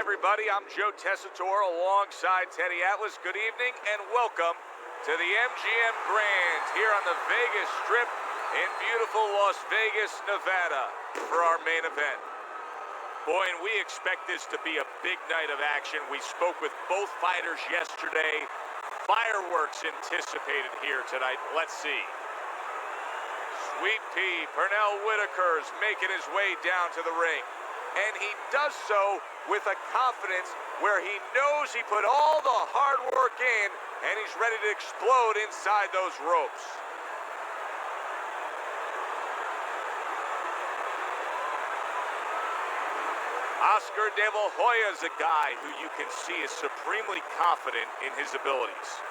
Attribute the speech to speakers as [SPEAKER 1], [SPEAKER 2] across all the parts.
[SPEAKER 1] everybody. I'm Joe Tessitore alongside Teddy Atlas. Good evening and welcome to the MGM Grand here on the Vegas Strip in beautiful Las Vegas, Nevada for our main event. Boy, and we expect this to be a big night of action. We spoke with both fighters yesterday. Fireworks anticipated here tonight. Let's see. Sweet Pea, Pernell Whitaker's making his way down to the ring. And he does so with a confidence where he knows he put all the hard work in and he's ready to explode inside those ropes. Oscar De La Hoya is a guy who you can see is supremely confident in his abilities.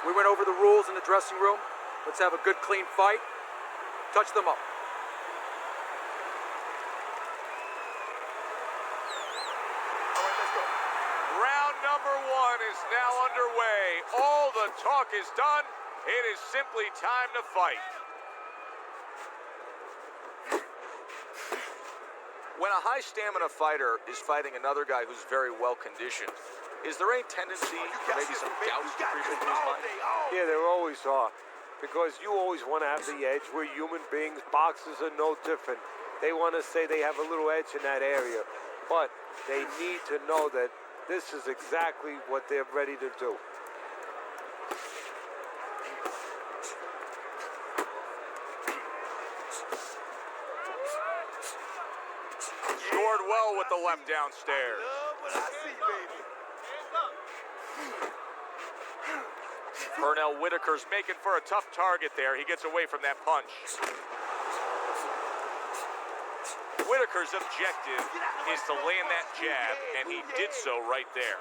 [SPEAKER 2] We went over the rules in the dressing room. Let's have a good, clean fight. Touch them up.
[SPEAKER 1] All right, let's go. Round number one is now underway. All the talk is done. It is simply time to fight. When a high-stamina fighter is fighting another guy who's very well-conditioned, is there any tendency for maybe some doubts to creep into his mind?
[SPEAKER 3] Yeah, there always are. Because you always want to have the edge. We're human beings. Boxers are no different. They want to say they have a little edge in that area. But they need to know that this is exactly what they're ready to do.
[SPEAKER 1] Scored well with the left downstairs. Pernell Whitaker's making for a tough target there. He gets away from that punch. Whitaker's objective is to land that jab, and he did so right there.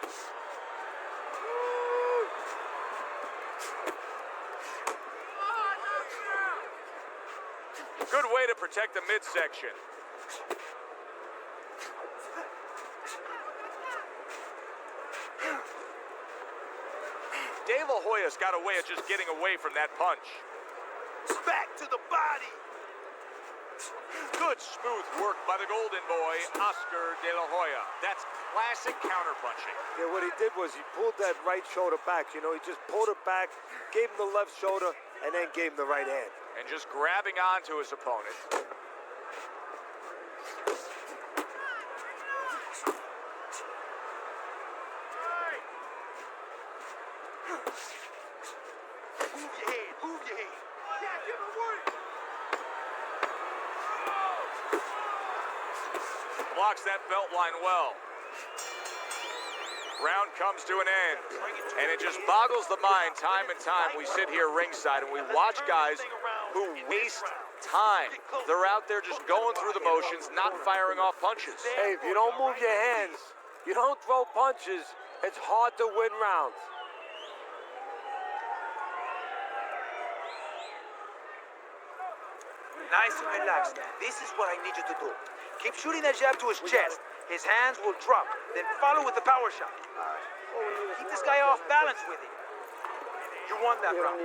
[SPEAKER 1] Good way to protect the midsection. De La Hoya's got a way of just getting away from that punch.
[SPEAKER 4] Back to the body.
[SPEAKER 1] Good smooth work by the golden boy, Oscar De La Hoya. That's classic counterpunching.
[SPEAKER 3] Yeah, what he did was he pulled that right shoulder back. You know, he just pulled it back, gave him the left shoulder, and then gave him the right hand.
[SPEAKER 1] And just grabbing onto his opponent.
[SPEAKER 4] Move your head. Yeah, give him work.
[SPEAKER 1] Blocks that belt line well. Round comes to an end. And it just boggles the mind time and time. We sit here ringside and we watch guys who waste time. They're out there just going through the motions, not firing off punches.
[SPEAKER 3] Hey, if you don't move your hands, you don't throw punches, it's hard to win rounds.
[SPEAKER 2] Nice and relaxed. This is what I need you to do. Keep shooting that jab to his chest. His hands will drop. Then follow with the power shot. Keep this guy off balance with it. You won that round.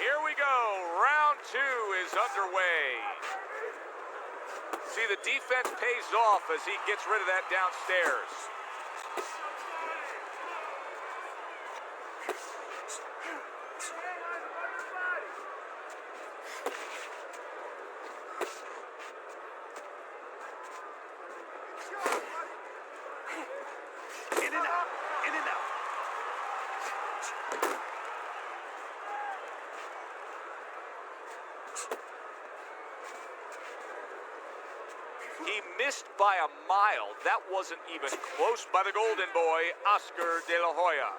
[SPEAKER 1] Here we go. Round two is underway. See, the defense pays off as he gets rid of that downstairs.
[SPEAKER 4] In and out. In and out.
[SPEAKER 1] He missed by a mile. That wasn't even close by the golden boy, Oscar De La Hoya.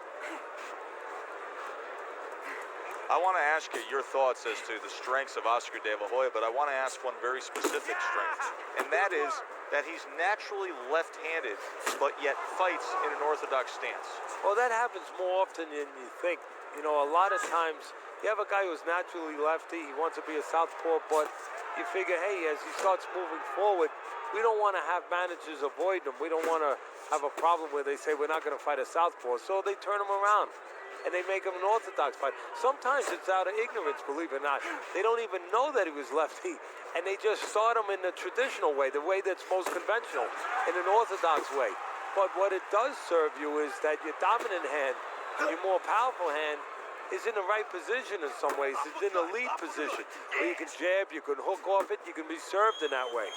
[SPEAKER 1] I want to ask you your thoughts as to the strengths of Oscar De La Hoya, but I want to ask one very specific strength, and that is that he's naturally left-handed, but yet fights in an orthodox stance.
[SPEAKER 3] Well, that happens more often than you think. You know, a lot of times you have a guy who's naturally lefty, he wants to be a southpaw, but you figure, hey, as he starts moving forward, we don't want to have managers avoid him. We don't want to have a problem where they say we're not going to fight a southpaw, so they turn him around and they make him an orthodox fight. Sometimes it's out of ignorance, believe it or not. They don't even know that he was lefty, and they just start him in the traditional way, the way that's most conventional, in an orthodox way. But what it does serve you is that your dominant hand, your more powerful hand, is in the right position in some ways. It's in the lead position where you can jab, you can hook off it, you can be served in that way.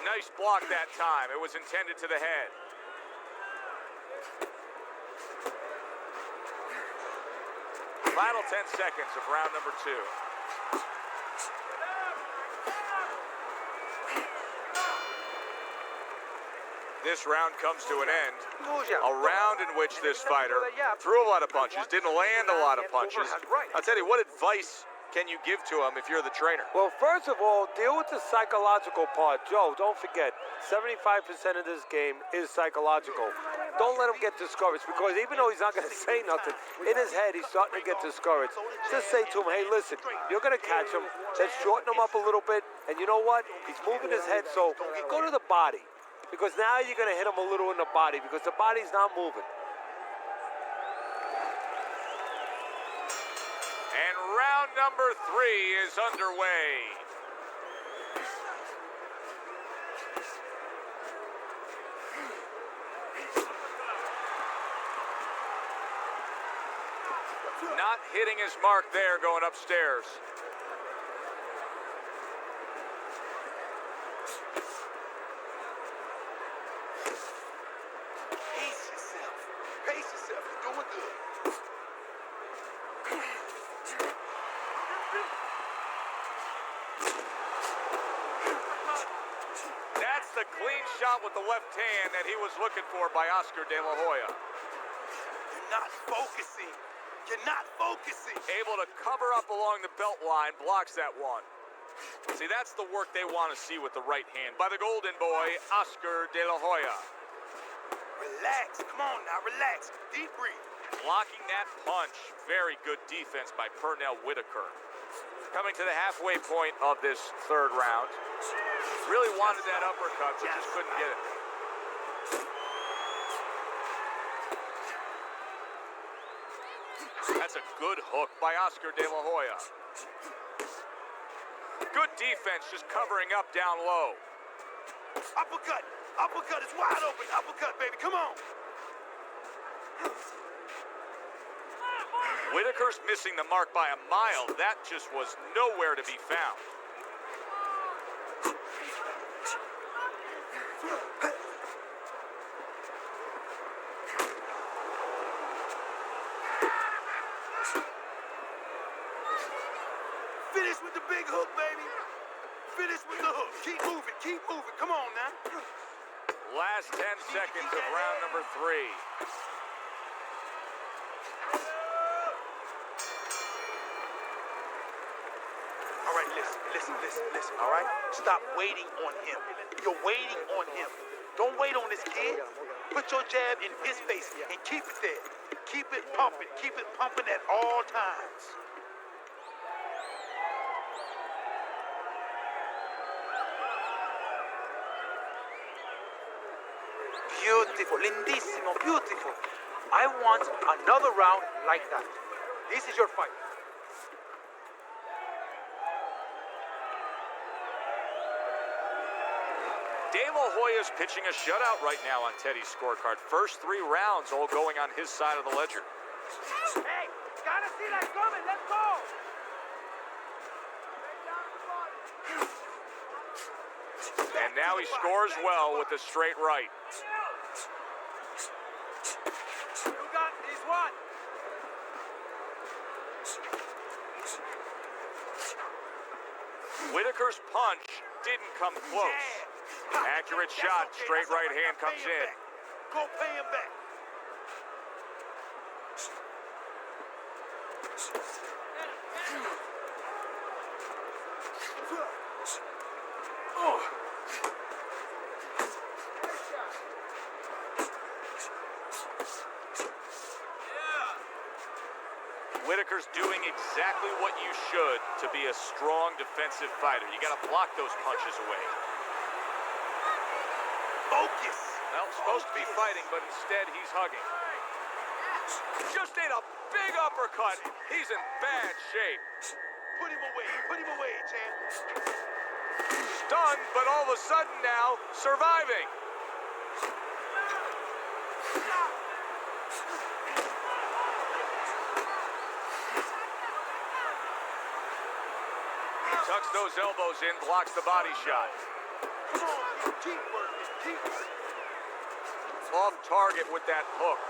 [SPEAKER 1] Nice block that time. It was intended to the head. Final 10 seconds of round number 2. This round comes to an end. A round in which this fighter threw a lot of punches, didn't land a lot of punches. I'll tell you, what advice can you give to him if you're the trainer?
[SPEAKER 3] Well, first of all, deal with the psychological part. Joe, don't forget, 75% of this game is psychological. Don't let him get discouraged, because even though he's not going to say nothing, in his head he's starting to get discouraged. Just say to him, hey, listen, you're going to catch him. Let's shorten him up a little bit. And you know what? He's moving his head, so go to the body. Because now you're going to hit him a little in the body, because the body's not moving.
[SPEAKER 1] And round number 3 is underway. Not hitting his mark there, going upstairs.
[SPEAKER 4] Pace yourself. Pace yourself. You're doing good.
[SPEAKER 1] That's the clean shot with the left hand that he was looking for by Oscar De La Hoya.
[SPEAKER 4] You're not focusing. You're not focusing.
[SPEAKER 1] Able to cover up along the belt line, blocks that one. See, that's the work they want to see with the right hand by the golden boy, Oscar De La Hoya.
[SPEAKER 4] Relax. Come on now, relax. Deep breathe.
[SPEAKER 1] Blocking that punch. Very good defense by Pernell Whitaker. Coming to the halfway point of this third round. Really wanted that uppercut, but just couldn't get it. That's a good hook by Oscar De La Hoya. Good defense, just covering up down low.
[SPEAKER 4] Uppercut. Uppercut is wide open. Uppercut, baby. Come on.
[SPEAKER 1] Whitaker's missing the mark by a mile. That just was nowhere to be found.
[SPEAKER 4] Finish with the big hook, baby. Finish with the hook. Keep moving. Keep moving. Come on now.
[SPEAKER 1] Last 10 seconds of round number 3.
[SPEAKER 4] All right, listen, all right? Stop waiting on him. You're waiting on him. Don't wait on this kid. Put your jab in his face and keep it there. Keep it pumping. Keep it pumping at all times. Beautiful, lindissimo, beautiful. I want another round like that. This is your fight.
[SPEAKER 1] De La Hoya's pitching a shutout right now on Teddy's scorecard. First 3 rounds all going on his side of the ledger.
[SPEAKER 2] Hey, gotta see that coming. Let's go.
[SPEAKER 1] And now he scores well with a straight right.
[SPEAKER 2] You got this one.
[SPEAKER 1] Whitaker's punch didn't come close. Accurate shot, straight right hand comes in.
[SPEAKER 4] Go pay him back.
[SPEAKER 1] Whitaker's doing exactly what you should to be a strong defensive fighter. You got to block those punches away.
[SPEAKER 4] Focus.
[SPEAKER 1] Well, supposed to be fighting, but instead he's hugging. Just ate a big uppercut. He's in bad shape.
[SPEAKER 4] Put him away, champ.
[SPEAKER 1] Stunned, but all of a sudden now, surviving. Tucks those elbows in, blocks the body shot.
[SPEAKER 4] Come on, keep working, keep working.
[SPEAKER 1] Off target with that hook.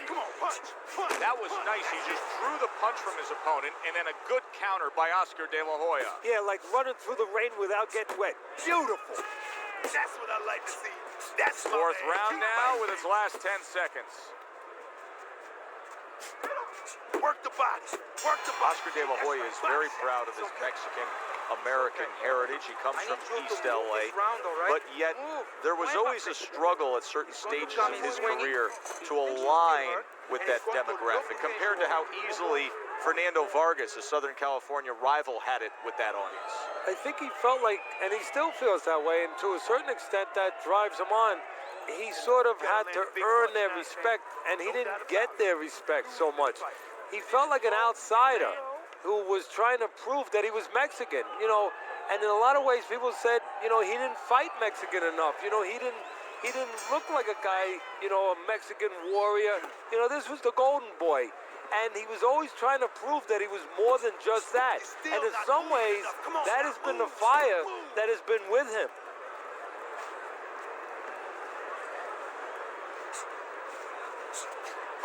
[SPEAKER 4] Come on, punch, punch.
[SPEAKER 1] That was nice. He just drew the punch from his opponent, and then a good counter by Oscar De La Hoya.
[SPEAKER 3] Yeah, like running through the rain without getting wet. Beautiful.
[SPEAKER 4] That's what I like to see. That's my
[SPEAKER 1] Fourth
[SPEAKER 4] man.
[SPEAKER 1] round
[SPEAKER 4] Keep
[SPEAKER 1] now
[SPEAKER 4] fighting.
[SPEAKER 1] with its last 10 seconds.
[SPEAKER 4] Work the body. Work the body.
[SPEAKER 1] Oscar De La Hoya is very proud of his Mexican-American heritage. He comes from East LA, but yet there was always a struggle at certain stages of his career to align with that demographic compared to how easily Fernando Vargas, a Southern California rival, had it with that audience.
[SPEAKER 3] I think he felt like, and he still feels that way, and to a certain extent that drives him on. He sort of had to earn their respect, and he didn't get their respect so much. He felt like an outsider who was trying to prove that he was Mexican, you know, and in a lot of ways people said, you know, he didn't fight Mexican enough. You know, he didn't look like a guy, you know, a Mexican warrior. You know, this was the golden boy. And he was always trying to prove that he was more than just that. And in some ways, that has been the fire that has been with him.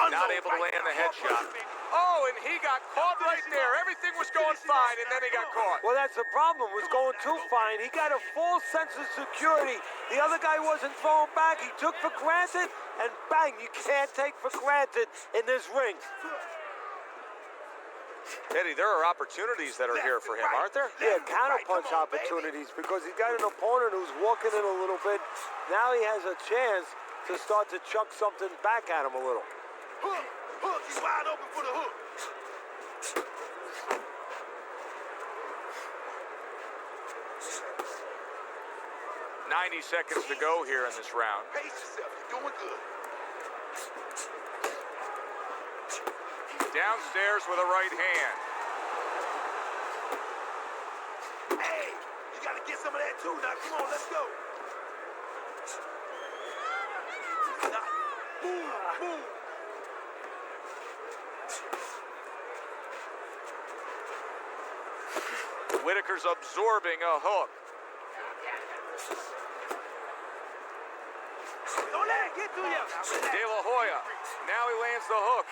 [SPEAKER 1] Not able to land the headshot. Oh, and he got caught right there. Everything was going fine, and then he got caught.
[SPEAKER 3] Well, that's the problem. It was going too fine. He got a false sense of security. The other guy wasn't throwing back. He took for granted, and bang, you can't take for granted in this ring.
[SPEAKER 1] Teddy, there are opportunities that are here for him, aren't there?
[SPEAKER 3] Yeah, counterpunch opportunities, because he's got an opponent who's walking in a little bit. Now he has a chance to start to chuck something back at him a little.
[SPEAKER 4] Hook, hook, he's wide open for the hook.
[SPEAKER 1] 90 seconds to go here in this round.
[SPEAKER 4] Pace yourself, you're doing good.
[SPEAKER 1] Downstairs with a right hand.
[SPEAKER 4] Hey, you gotta get some of that too now. Come on, let's go. Move, move.
[SPEAKER 1] Whitaker's absorbing a hook.
[SPEAKER 4] Don't let it get to you.
[SPEAKER 1] De La Hoya. Now he lands the hook.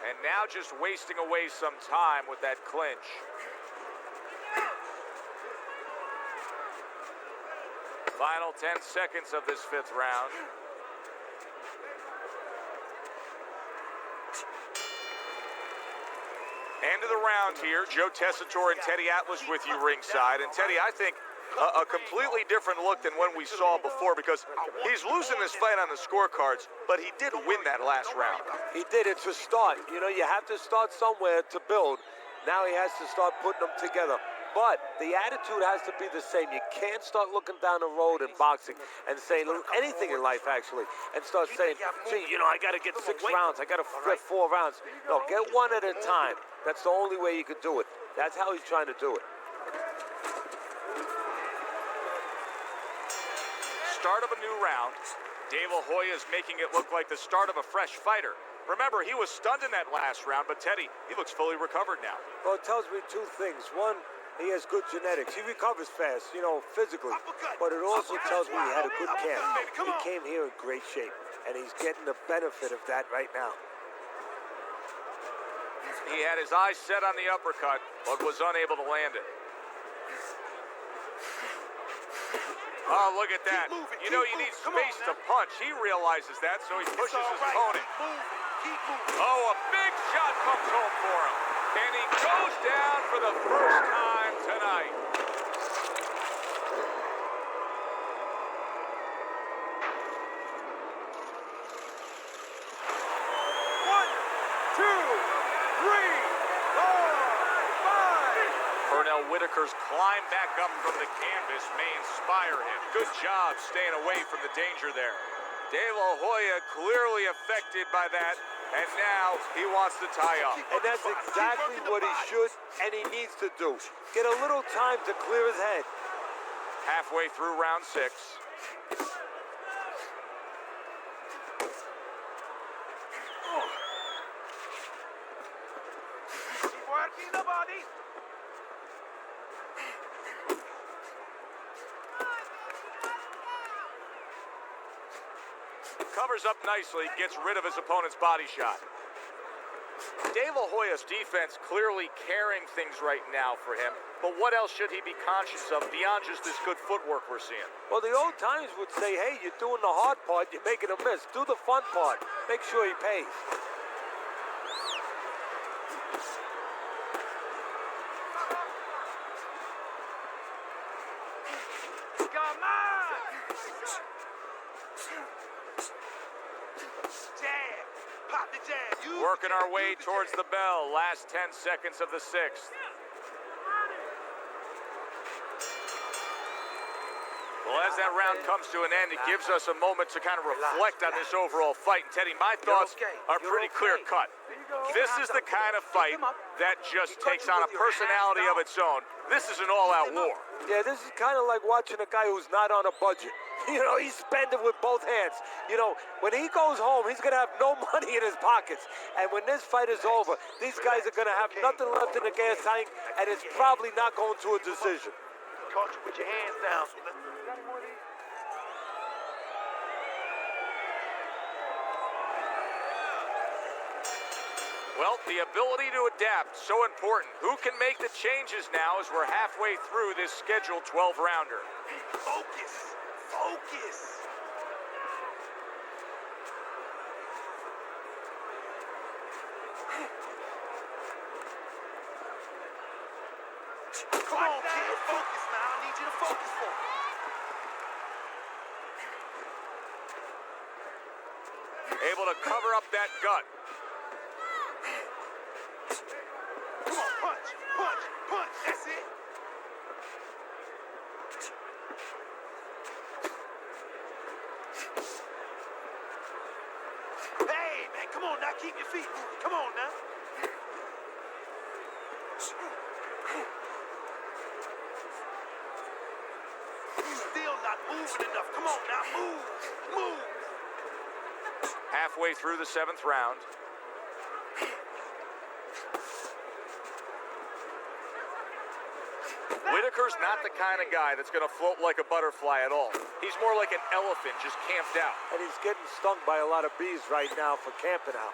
[SPEAKER 1] And now just wasting away some time with that clinch. Final 10 seconds of this fifth round. End of the round here. Joe Tessitore and Teddy Atlas with you ringside. And Teddy, I think a completely different look than when we saw before, because he's losing this fight on the scorecards, but he did win that last round.
[SPEAKER 3] He did. It's a start. You know, you have to start somewhere to build. Now he has to start putting them together. But the attitude has to be the same. You can't start looking down the road in boxing and saying anything in life, actually, and start saying, gee, you know, I got to get 6 rounds. I got to get 4 rounds. No, get one at a time. That's the only way you could do it. That's how he's trying to do it.
[SPEAKER 1] Start of a new round. De La Hoya is making it look like the start of a fresh fighter. Remember, he was stunned in that last round, but Teddy, he looks fully recovered now.
[SPEAKER 3] Well, it tells me 2 things. One, he has good genetics. He recovers fast, you know, physically. But it also tells me he had a good camp. He came here in great shape, and he's getting the benefit of that right now.
[SPEAKER 1] He had his eyes set on the uppercut, but was unable to land it. Oh, look at that. You know, you need space to punch. He realizes that, so he pushes his opponent. Oh, a big shot comes home for him. And he goes down for the first time tonight.
[SPEAKER 2] One, two, three, four, five.
[SPEAKER 1] Pernell Whitaker's climb back up from the canvas may inspire him. Good job staying away from the danger there. De La Hoya clearly affected by that, and now he wants to tie up.
[SPEAKER 3] And that's exactly what he should and he needs to do. Get a little time to clear his head.
[SPEAKER 1] Halfway through round 6.
[SPEAKER 2] Working the body.
[SPEAKER 1] Covers up nicely, gets rid of his opponent's body shot. De La Hoya's defense clearly carrying things right now for him, but what else should he be conscious of beyond just this good footwork we're seeing?
[SPEAKER 3] Well, the old timers would say, hey, you're doing the hard part, you're making a miss. Do the fun part. Make sure he pays.
[SPEAKER 2] Come on!
[SPEAKER 4] Jab. Pop the jab. Use
[SPEAKER 1] Working
[SPEAKER 4] the
[SPEAKER 1] our
[SPEAKER 4] jab.
[SPEAKER 1] way
[SPEAKER 4] Use the
[SPEAKER 1] towards
[SPEAKER 4] jab.
[SPEAKER 1] the bell, last 10 seconds of the 6th. Well, as that round comes to an end, it gives us a moment to kind of reflect on this overall fight. And Teddy, my thoughts are pretty clear cut. This is the kind of fight that just takes on a personality of its own. This is an all-out war.
[SPEAKER 3] Yeah, this is kind of like watching a guy who's not on a budget. You know, he's spending with both hands. You know, when he goes home, he's going to have no money in his pockets. And when this fight is over, these guys are going to have nothing left in the gas tank, and it's probably not going to a decision.
[SPEAKER 4] Caught you with your hands down. So
[SPEAKER 1] Well, the ability to adapt, so important. Who can make the changes now as we're halfway through this scheduled 12-rounder?
[SPEAKER 4] focus. Focus. Come on, kid. Focus now. I need you to focus for me.
[SPEAKER 1] Able to cover up that gut.
[SPEAKER 4] Come on, punch, punch, punch. That's it. Hey, man, come on now. Keep your feet moving. Come on now. Still not moving enough. Come on now. Move. Move.
[SPEAKER 1] Halfway through the 7th round. Whitaker's not the kind of guy that's going to float like a butterfly at all. He's more like an elephant just camped out.
[SPEAKER 3] And he's getting stung by a lot of bees right now for camping out.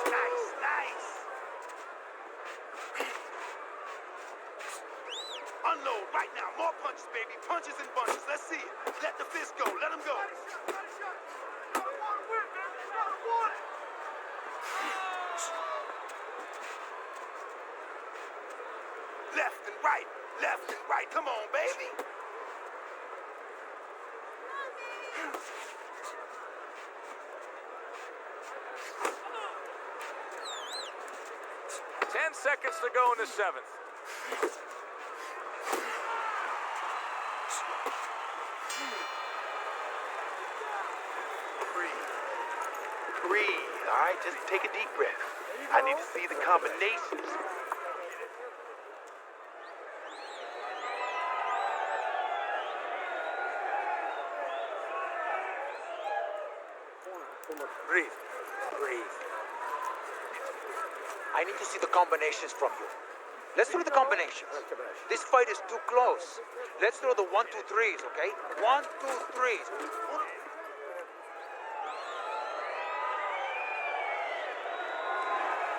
[SPEAKER 4] Nice, nice. Unload right now. More punches, baby. Punches and bunches. Let's see it. Let the fist go. Let him go. Left and right. Left and right. Come on, baby.
[SPEAKER 1] 10 seconds to go in the 7th.
[SPEAKER 4] Breathe, all right? Just take a deep breath. I need to see the combinations.
[SPEAKER 2] Breathe. Breathe. I need to see the combinations from you. Let's throw the combinations. This fight is too close. Let's throw the 1, 2, 3s, okay? 1, 2, 3s.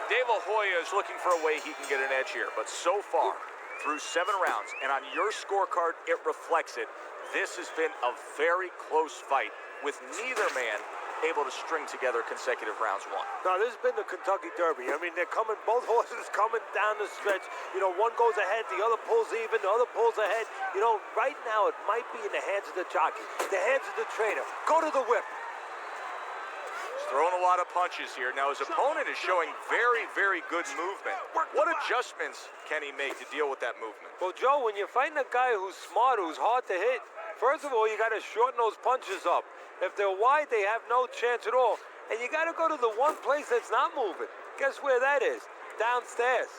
[SPEAKER 1] Dave La Hoya is looking for a way he can get an edge here, but so far, through 7 rounds, and on your scorecard, it reflects it. This has been a very close fight, with neither man able to string together consecutive rounds won.
[SPEAKER 3] Now, this has been the Kentucky Derby. I mean, they're coming, both horses coming down the stretch. You know, one goes ahead, the other pulls even, the other pulls ahead. You know, right now it might be in the hands of the jockey, the hands of the trainer. Go to the whip.
[SPEAKER 1] He's throwing a lot of punches here. Now, his opponent is showing very, very good movement. What adjustments can he make to deal with that movement?
[SPEAKER 3] Well, Joe, when you're fighting a guy who's smart, who's hard to hit, first of all, you got to shorten those punches up. If they're wide, they have no chance at all. And you got to go to the one place that's not moving. Guess where that is? Downstairs.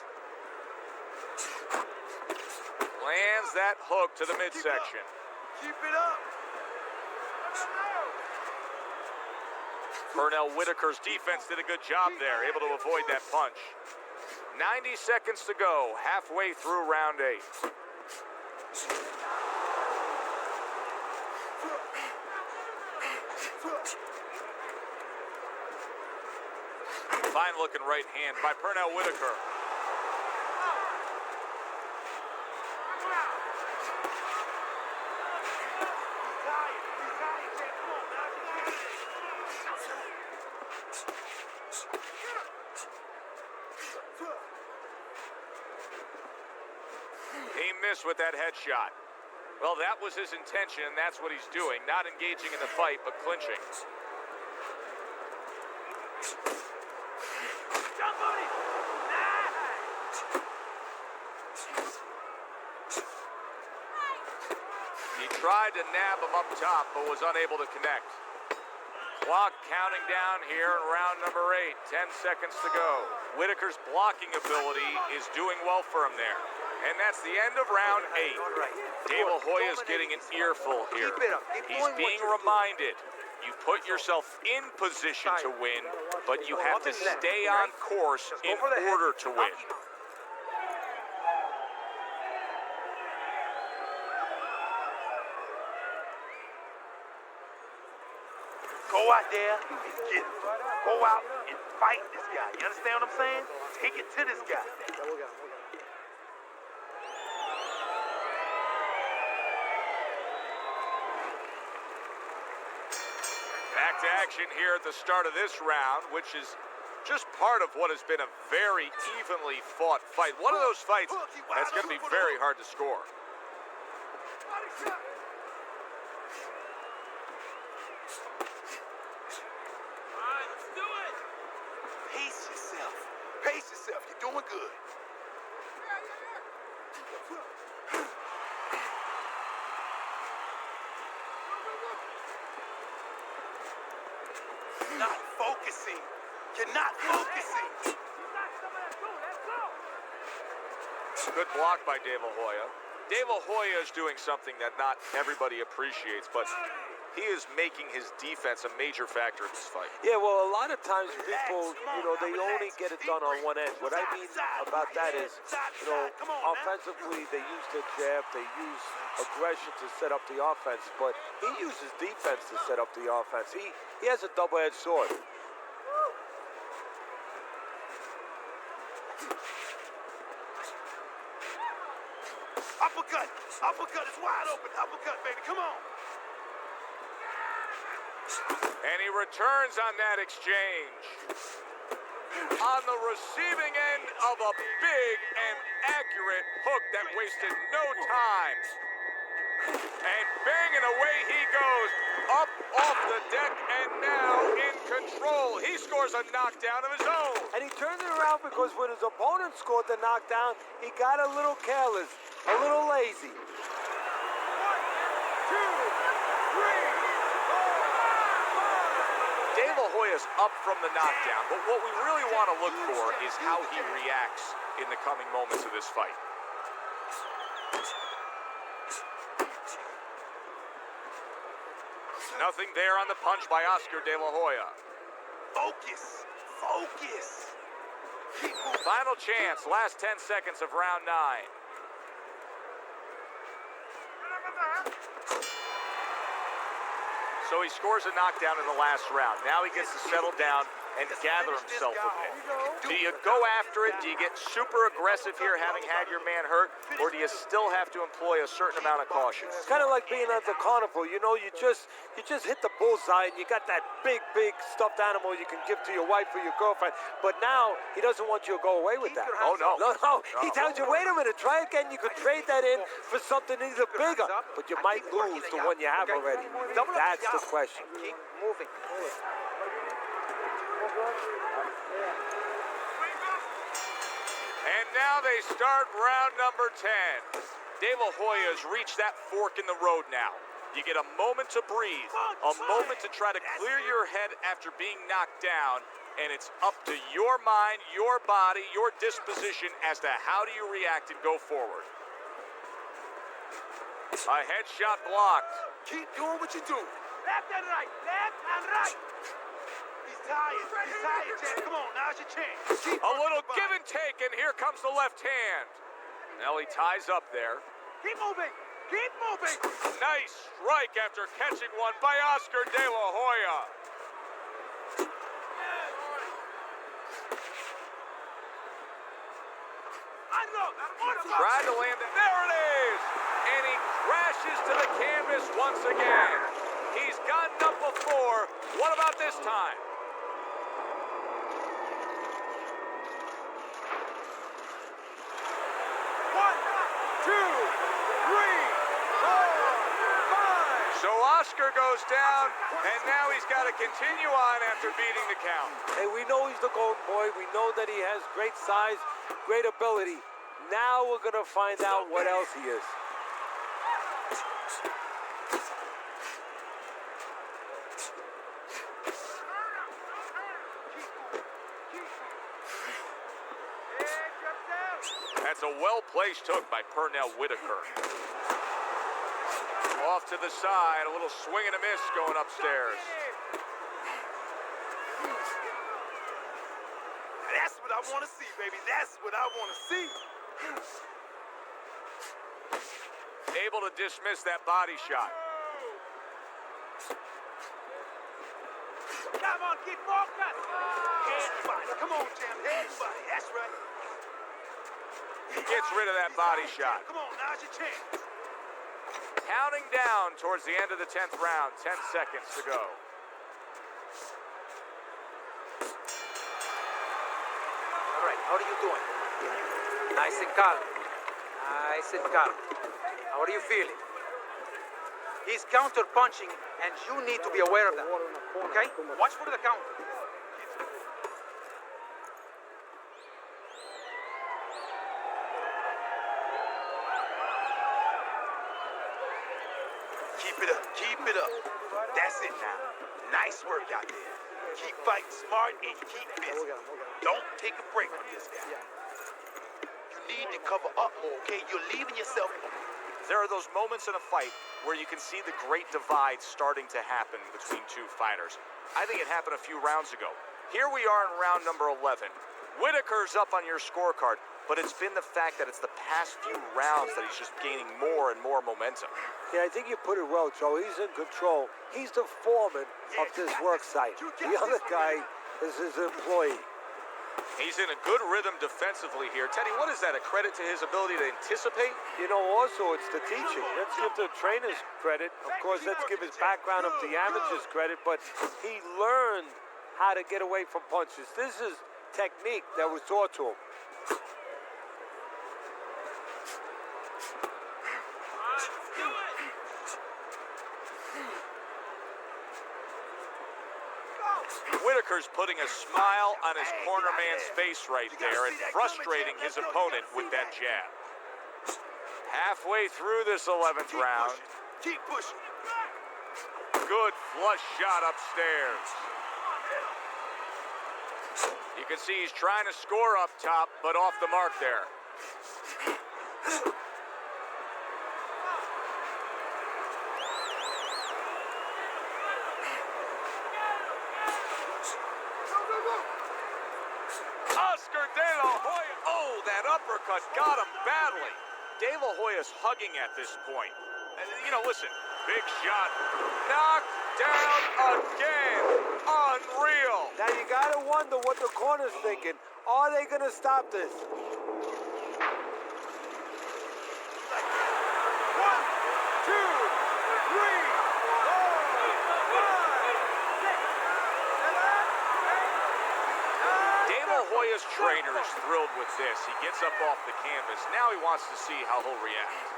[SPEAKER 1] Lands that hook to the midsection.
[SPEAKER 4] Keep it up.
[SPEAKER 1] Pernell Whitaker's defense did a good job there, able to avoid that punch. 90 seconds to go, halfway through round 8. Fine looking right hand by Pernell Whitaker. He missed with that headshot. Well, that was his intention, and that's what he's doing. Not engaging in the fight, but clinching. He tried to nab him up top, but was unable to connect. Clock counting down here in round number 8. 10 seconds to go. Whitaker's blocking ability is doing well for him there. And that's the end of round 8. Dave La Hoya's getting an earful here. He's being reminded, you put yourself in position to win, but you have to stay on course in order to win.
[SPEAKER 4] Go out there and get it. Go out and fight this guy. You understand what I'm saying? Take it to this guy.
[SPEAKER 1] Back to action here at the start of this round, which is just part of what has been a very evenly fought fight. One of those fights that's going to be very hard to score.
[SPEAKER 4] Pace yourself. Pace yourself. You're doing good. You're not focusing. You're not focusing.
[SPEAKER 1] Good block by Dave La Hoya. Dave La Hoya is doing something that not everybody appreciates, but he is making his defense a major factor in this fight.
[SPEAKER 3] Yeah, well, a lot of times people, you know, they only get it done on one end. What I mean about that is, you know, offensively, they use the jab, they use aggression to set up the offense, but he uses defense to set up the offense. He has a double-edged sword.
[SPEAKER 4] Uppercut. Uppercut is wide open. Uppercut, baby. Come on.
[SPEAKER 1] And he returns on that exchange. On the receiving end of a big and accurate hook that wasted no time. And banging away he goes, up off the deck, and now in control. He scores a knockdown of his own.
[SPEAKER 3] And he turned it around because when his opponent scored the knockdown, he got a little careless, a little lazy.
[SPEAKER 2] 1, 2, 3, 4, 5.
[SPEAKER 1] De La Hoya's up from the knockdown, but what we really want to look for is how he reacts in the coming moments of this fight. Nothing there on the punch by Oscar De La Hoya.
[SPEAKER 4] Focus. Focus. Keep moving.
[SPEAKER 1] Final chance, last 10 seconds of round 9. So he scores a knockdown in the last round. Now he gets to settle down and gather himself a bit. Do you go after it? Do you get super aggressive here having had your man hurt? Or do you still have to employ a certain amount of caution?
[SPEAKER 3] It's kind of like being at the carnival. You know, you just hit the bullseye and you got that big stuffed animal you can give to your wife or your girlfriend. But now he doesn't want you to go away with that.
[SPEAKER 1] Oh, no.
[SPEAKER 3] No. He tells you, wait a minute, try again. You could trade that in for something either bigger, but you might lose the one you have already. That's the question.
[SPEAKER 2] Keep moving.
[SPEAKER 1] And now they start round number 10. De La Hoya's reached that fork in the road now. You get a moment to breathe, a moment to try to clear your head after being knocked down, and it's up to your mind, your body, your disposition as to how do you react and go forward. A headshot blocked.
[SPEAKER 4] Keep doing what you do.
[SPEAKER 2] Left and right. Left and right.
[SPEAKER 4] He's tired. He's tired, Jack. Come on, now's your chance. Keep
[SPEAKER 1] A little
[SPEAKER 4] working the
[SPEAKER 1] give
[SPEAKER 4] body.
[SPEAKER 1] and take, and here comes the left hand. Now he ties up there.
[SPEAKER 2] Keep moving. Keep moving.
[SPEAKER 1] Nice strike after catching one by Oscar De La Hoya. Tried to land it. There it is! And he crashes to the canvas once again. He's gotten up before. What about this time? So Oscar goes down, and now he's got to continue on after beating the count.
[SPEAKER 3] Hey, we know he's the golden boy. We know that he has great size, great ability. Now we're going to find out what else he is.
[SPEAKER 1] That's a well-placed hook by Pernell Whitaker. Off to the side, a little swing and a miss going upstairs.
[SPEAKER 4] That's what I want to see, baby. That's what I want to see.
[SPEAKER 1] Able to dismiss that body shot.
[SPEAKER 2] Come on, keep focused.
[SPEAKER 4] Head body. Come on, champ. Head body. That's right.
[SPEAKER 1] Gets rid of that body shot.
[SPEAKER 4] Come on, now's your chance.
[SPEAKER 1] Counting down towards the end of the 10th round. 10 seconds to go.
[SPEAKER 2] All right, how are you doing? Nice and calm. Nice and calm. How are you feeling? He's counter-punching, and you need to be aware of that. Okay? Watch for the counter.
[SPEAKER 4] Keep it up. Keep it up. That's it now. Nice work out there. Keep fighting smart and keep busy. Don't take a break from this guy. You need to cover up more, okay? You're leaving yourself.
[SPEAKER 1] There are those moments in a fight where you can see the great divide starting to happen between two fighters. I think it happened a few rounds ago. Here we are in round number 11. Whitaker's up on your scorecard, but it's been the fact that it's the past few rounds that he's just gaining more and more momentum.
[SPEAKER 3] Yeah, I think you put it well, Joe. He's in control. He's the foreman of this work site. The other guy is his employee.
[SPEAKER 1] He's in a good rhythm defensively here. Teddy, what is that, a credit to his ability to anticipate?
[SPEAKER 3] You know, also, it's the teaching. Let's give the trainers credit. Of course, let's give his background of the amateurs credit, but he learned how to get away from punches. This is technique that was taught to him.
[SPEAKER 1] Whitaker's putting a smile on his corner man's face right there and frustrating his opponent with that jab. Halfway through this 11th round.
[SPEAKER 4] Keep pushing.
[SPEAKER 1] Good flush shot upstairs. You can see he's trying to score up top, but off the mark there. Oscar De La Hoya. Oh, that uppercut got him badly. De La Hoya's hugging at this point. You know, listen, big shot. Knocked down again. Unreal.
[SPEAKER 3] Now you gotta wonder what the corner's thinking. Are they gonna stop this?
[SPEAKER 4] 1, 2, 3, 4, 5, 6, 7, 8, 9.
[SPEAKER 1] De La Hoya's trainer is thrilled with this. He gets up off the canvas. Now he wants to see how he'll react.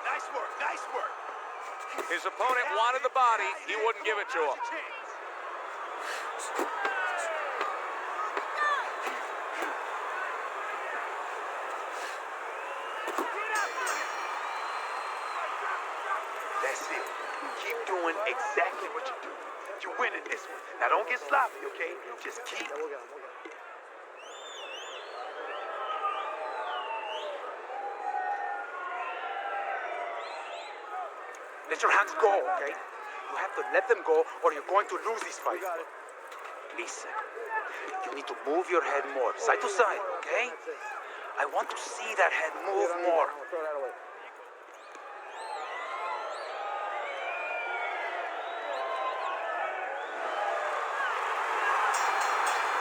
[SPEAKER 4] Nice work, nice work.
[SPEAKER 1] His opponent wanted the body. He wouldn't give it to him.
[SPEAKER 4] That's it. Keep doing exactly what you do. You're winning this one. Now don't get sloppy, okay? Just keep.
[SPEAKER 2] Let your hands go, okay? You have to let them go or you're going to lose this fight. Listen, you need to move your head more, side to side, okay? I want to see that head move more.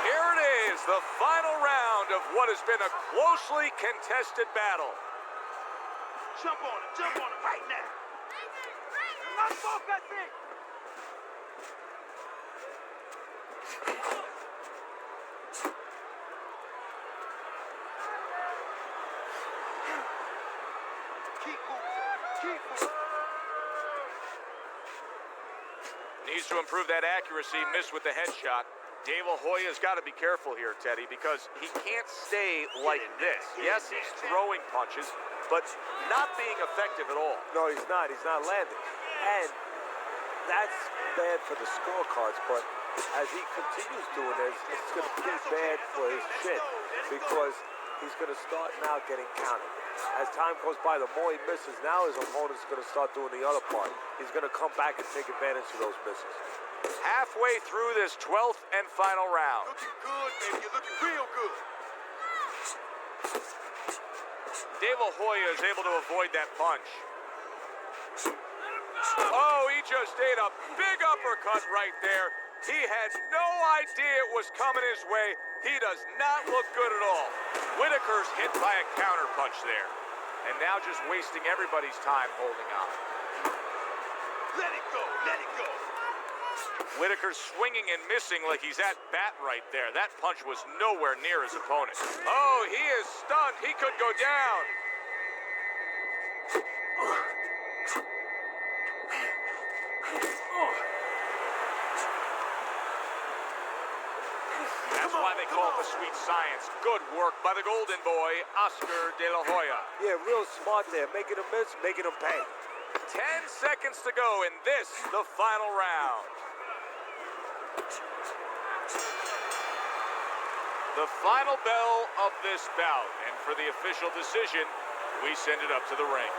[SPEAKER 1] Here it is, the final round of what has been a closely contested battle.
[SPEAKER 4] Jump on him right now.
[SPEAKER 2] I'm focusing!
[SPEAKER 4] Keep moving. Keep moving.
[SPEAKER 1] Needs to improve that accuracy, missed with the headshot. De La Hoya's got to be careful here, Teddy, because he can't stay like this. Yes, he's throwing punches, but not being effective at all.
[SPEAKER 3] No, he's not. He's not landing. And that's bad for the scorecards, but as he continues doing this, it's going to be bad for his chin because he's going to start now getting counted. As time goes by, the more he misses, now his opponent's going to start doing the other part. He's going to come back and take advantage of those misses.
[SPEAKER 1] Halfway through this 12th and final round.
[SPEAKER 4] Looking good, baby. You're looking real good.
[SPEAKER 1] De La Hoya is able to avoid that punch. Oh, he just ate a big uppercut right there. He had no idea it was coming his way. He does not look good at all. Whitaker's hit by a counter punch there. And now just wasting everybody's time holding on.
[SPEAKER 4] Let it go. Let it go.
[SPEAKER 1] Whitaker's swinging and missing like he's at bat right there. That punch was nowhere near his opponent. Oh, he is stunned. He could go down. That's why they call it the sweet science. Good work by the golden boy, Oscar De La Hoya.
[SPEAKER 3] Yeah, real smart there. Making him miss, making him pay.
[SPEAKER 1] 10 seconds to go in this, the final round. The final bell of this bout, and for the official decision, we send it up to the ring.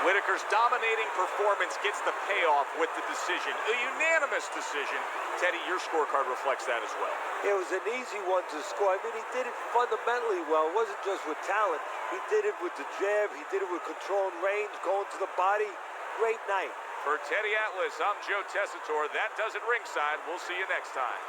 [SPEAKER 1] Whitaker's dominating performance gets the payoff with the decision. A unanimous decision. Teddy, your scorecard reflects that as well.
[SPEAKER 3] It was an easy one to score. I mean, he did it fundamentally well. It wasn't just with talent. He did it with the jab. He did it with control and range, going to the body. Great night.
[SPEAKER 1] For Teddy Atlas, I'm Joe Tessitore. That does it ringside. We'll see you next time.